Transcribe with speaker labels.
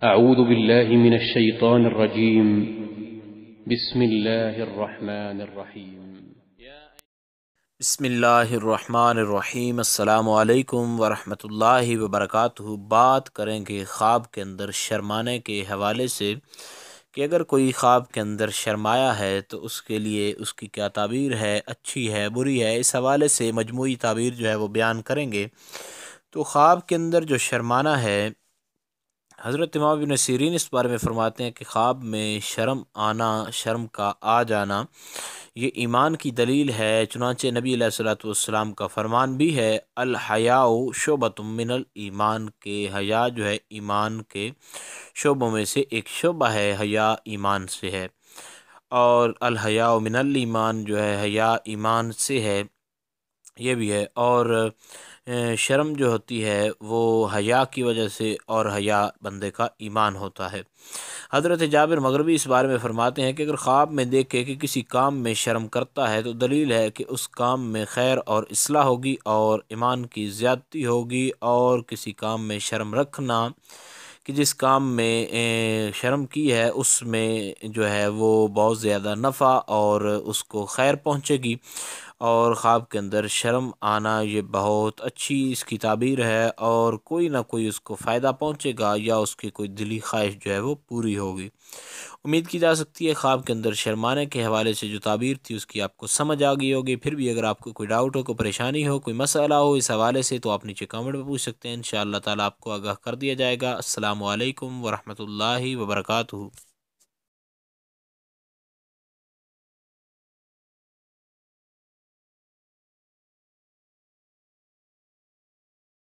Speaker 1: أعوذ بالله من الشيطان الرجيم. بسم الله الرحمن الرحيم.
Speaker 2: بسم اللہ الرحمن الرحیم۔ السلام علیکم ورحمۃ اللہ وبرکاتہ۔ بات کریں گے خواب کے اندر شرمانے کے حوالے سے کہ اگر کوئی خواب کے اندر شرمایا ہے تو اس کے لیے اس کی کیا تعبیر ہے، اچھی ہے بری ہے، اس حوالے سے مجموعی تعبیر جو ہے وہ بیان کریں گے۔ تو خواب کے اندر جو شرمانا ہے، حضرت امام ابن سیرین اس بارے میں فرماتے ہیں کہ خواب میں شرم آنا، شرم کا آ جانا، یہ ایمان کی دلیل ہے۔ چنانچہ نبی علیہ الصلوۃ والسلام کا فرمان بھی ہے، الحیاء شعبۃ من الایمان، کہ حیا جو ہے ایمان کے شعبوں میں سے ایک شعبہ ہے، حیا ایمان سے ہے۔ اور الحیاء من الایمان جو ہے حیا ایمان سے ہے، یہ بھی ہے۔ اور شرم جو ہوتی ہے وہ حیا کی وجہ سے، اور حیا بندے کا ایمان ہوتا ہے۔ حضرت جابر مغربی اس بارے میں فرماتے ہیں کہ اگر خواب میں دیکھے کہ کسی کام میں شرم کرتا ہے تو دلیل ہے کہ اس کام میں خیر اور اصلاح ہوگی اور ایمان کی زیادتی ہوگی۔ اور کسی کام میں شرم رکھنا کہ جس کام میں شرم کی ہے اس میں جو ہے وہ بہت زیادہ نفع اور اس کو خیر پہنچے گی۔ اور خواب کے اندر شرم آنا یہ بہت اچھی اس کی تعبیر ہے، اور کوئی نہ کوئی اس کو فائدہ پہنچے گا یا اس کی کوئی دلی خواہش جو ہے وہ پوری ہوگی۔ امید کی جا سکتی ہے خواب کے اندر شرمانے کے حوالے سے جو تعبیر تھی اس کی آپ کو سمجھ آ گئی ہوگی۔ پھر بھی اگر آپ کو کوئی ڈاؤٹ ہو، کوئی پریشانی ہو، کوئی مسئلہ ہو اس حوالے سے تو آپ نیچے کامنٹ میں پوچھ سکتے ہیں، انشاءاللہ تعالی آپ کو آگاہ کر دیا جائے گا۔ السلام علیکم ورحمۃ اللہ وبرکاتہ۔